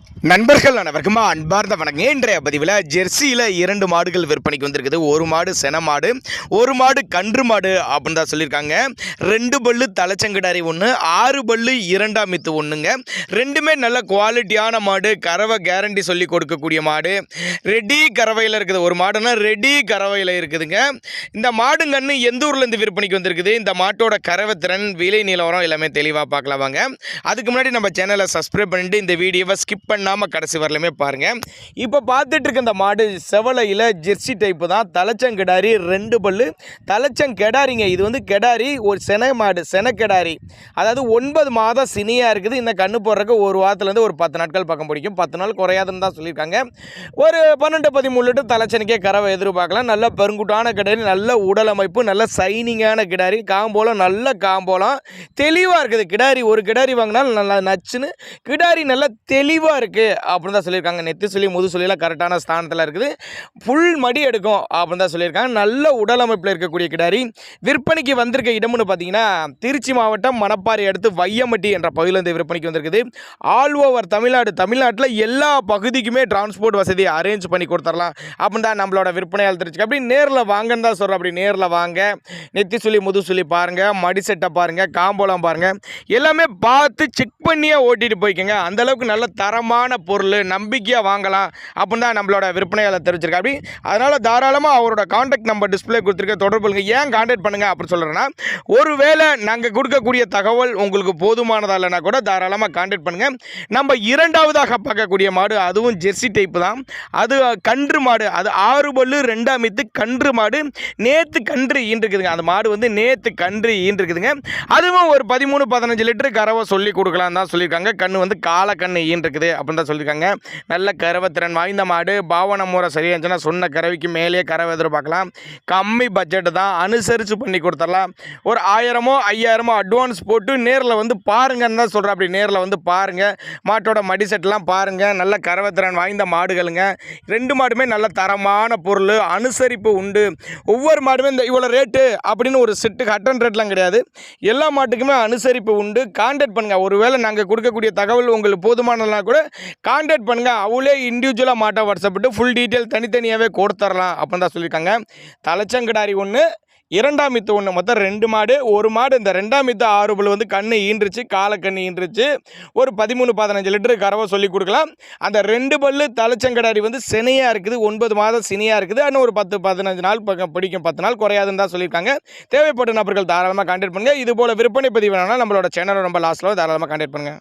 நண்பர்கள் அனைவருக்கும் அன்பார்ந்த வணக்கம். இன்றைய பதிவில் ஜெர்சியில் 2 மாடுகள் விற்பனைக்கு வந்திருக்குது. ஒரு மாடு சென மாடு, ஒரு மாடு கன்று மாடு அப்படின்னு தான் சொல்லியிருக்காங்க. 2 பல்லு தலைச்சங்கிடாரி ஒன்று, 6 பல்லு இரண்டாம் மித்து ஒன்றுங்க. ரெண்டுமே நல்ல குவாலிட்டியான மாடு, கறவை கேரண்டி சொல்லி கொடுக்கக்கூடிய மாடு. ரெடி கறவையில் இருக்குது. ஒரு மாடுனா ரெடி கறவையில் இருக்குதுங்க. இந்த மாடுங்கன்னு எந்த ஊர்லேருந்து விற்பனைக்கு வந்திருக்குது, இந்த மாட்டோட கறவை திறன், விலை நிலவரம் எல்லாமே தெளிவாக பார்க்கலாம் வாங்க. அதுக்கு முன்னாடி நம்ம சேனலை சப்ஸ்கிரைப் பண்ணிட்டு இந்த வீடியோவை ஸ்கிப் பண்ண கடைசி வரலுமே பாருங்க. இப்போ பார்த்துட்டு இருக்க இந்த மாடு செவலையில் ஜெர்சி டைப்பு தான். தலைச்சங்கெடாரி 2 பல்லு தலைச்சங்கெடாரிங்க. இது வந்து கெடாரி, ஒரு சென மாடு, சென கெடாரி. அதாவது 9 மாதம் சினியாக இருக்குது. இந்த கண்ணு போடுறதுக்கு ஒரு வாரத்துலேருந்து ஒரு 10 நாட்கள் பக்கம் பிடிக்கும். 10 நாள் குறையாதுன்னு தான் சொல்லியிருக்காங்க. ஒரு 12-13 லிட்டர் தலைச்சனுக்கே கறவை எதிர்பார்க்கலாம். நல்ல பெருங்குட்டான கிடாரி, நல்ல உடல் அமைப்பு, நல்ல சைனிங்கான கிடாரி. காம்போலம் நல்ல காம்போலம் தெளிவாக இருக்குது. கிடாரி ஒரு கிடாரி வாங்கினாலும் நல்லா நச்சுன்னு கிடாரி நல்லா தெளிவாக இருக்குது அப்படின்னு தான் சொல்லியிருக்காங்க. நெத்தி சொல்லி முது சொல்லிலாம் கரெக்டான ஸ்தானத்தில் இருக்குது. ஃபுல் மடி எடுக்கும் அப்படின்னு தான் சொல்லியிருக்காங்க. நல்ல உடல் அமைப்பில் இருக்கக்கூடிய கிடாரி. விற்பனைக்கு வந்திருக்க இடம்னு பார்த்தீங்கன்னா திருச்சி மாவட்டம் மணப்பாறை அடுத்து வையம்பட்டி என்ற பகுதியிலேருந்து விற்பனைக்கு வந்திருக்குது. ஆல் ஓவர் தமிழ்நாட்டில் எல்லா பகுதிக்குமே டிரான்ஸ்போர்ட் வசதி அரேஞ்ச் பண்ணி கொடுத்துடலாம் அப்படின்னு தான் நம்மளோட விற்பனையால் தெரிஞ்சுக்க. அப்படி நேரில் வாங்கன்னு தான் சொல்கிறோம். அப்படி நேரில் வாங்க, நெத்தி சொல்லி முது சொல்லி பாருங்கள், மடி செட்டை பாருங்கள், காம்போலம் பாருங்கள், எல்லாமே பார்த்து செக் பண்ணியே ஓட்டிகிட்டு போய்க்கோங்க. அந்தளவுக்கு நல்ல தரமான பொருள், நம்பிக்கையாக வாங்கலாம் அப்படின்னு தான் நம்மளோட விற்பனையாளர் தெரிவிச்சிருக்கா. அப்படி அதனால் தாராளமாக அவரோட கான்டாக்ட் நம்பர் டிஸ்பிளே கொடுத்துருக்க, தொடர்புங்க. ஏன் கான்டாக்ட் பண்ணுங்கள் அப்படின்னு சொல்கிறேன்னா, ஒருவேளை நாங்கள் கொடுக்கக்கூடிய தகவல் உங்களுக்கு போதுமானதாக இல்லைனா கூட தாராளமாக கான்டாக்ட் பண்ணுங்கள். நம்ம இரண்டாவதாக பார்க்கக்கூடிய மாடு அதுவும் ஜெர்சி டைப்பு தான். அது கன்று மாடு. அது 6 பல்லு ரெண்டாம் மித்து கன்று மாடு. நேற்று கன்று ஈன்றுக்குதுங்க. அந்த மாடு வந்து நேற்று கன்று ஈன்றுக்குதுங்க. அதுவும் ஒரு 13-15 லிட்டரு கறவை சொல்லி கொடுக்கலாம் தான் சொல்லியிருக்காங்க. கன்று வந்து காலை கன்று ஈன்றுக்குது அப்படின்னு தான் சொல்லியிருக்காங்க. நல்ல கறவை திறன் வாய்ந்த மாடு. பாவன முறை சரியாக இருந்துச்சுன்னா சொன்ன கறவைக்கு மேலேயே கறவை எதிர்பார்க்கலாம். கம்மி பட்ஜெட்டு தான், அனுசரித்து பண்ணி கொடுத்துடலாம். ஒரு 1000மோ 5000மோ அட்வான்ஸ் போட்டு நேரில் வந்து பாருங்கன்னு தான் சொல்கிறேன். அப்படி நேரில் வந்து பாருங்கள். மாட்டோட மடி செட்டெலாம் பாருங்கள். நல்ல கறவை திறன் வாய்ந்த மாடுகளுங்க. 2 மாடுமே நல்ல தரமான பொருள், அனுசரிப்பு உண்டு. ஒவ்வொரு மாடுமே இந்த இவ்வளோ ரேட்டு அப்படின்னு ஒரு செட்டுக்கு அட்டன் ரேட்லாம் கிடையாது. எல்லா மாட்டுக்குமே அனுசரிப்பு உண்டு. கான்டாக்ட் பண்ணுங்கள். ஒருவேளை நாங்கள் கொடுக்கக்கூடிய தகவல் உங்களுக்கு போதுமானலாம் கூட கான்டாக்ட் பண்ணுங்கள். அவளே இண்டிவிஜுவலாக மாட்டை வாட்ஸ்அப்பிட்டு ஃபுல் டீட்டெயில் தனித்தனியாகவே கொடுத்துடலாம் அப்படின்னு தான் சொல்லியிருக்காங்க. தலைச்சங்கடாரி ஒன்று, இரண்டாம் மித்து ஒன்று, மொத்தம் 2 மாடு. ஒரு மாடு இந்த ரெண்டாம் மித்து 6 பல்லு வந்து கண்ணு ஈன்றுச்சு, காலை கண்ணு ஈன்றுச்சு. ஒரு 13-15 லிட்டரு கறவை சொல்லி கொடுக்கலாம். அந்த 2 பல்லு தலைச்சங்கடாரி வந்து சினையாக இருக்குது. 9 மாதம் சினையாக இருக்குது. இன்னும் ஒரு 10-15 நாள் பக்கம் பிடிக்கும். 10 நாள் குறையாதுன்னு தான் சொல்லியிருக்காங்க. தேவைப்பட்ட நபர்கள் தாராளமாக கான்டாக்ட் பண்ணுங்கள். இது போல் விற்பனை பதிவு வேணால் நம்மளோட சேனலை ரொம்ப லாஸ்ட்டில் தாராளமாக கான்டாக்ட் பண்ணுங்கள்.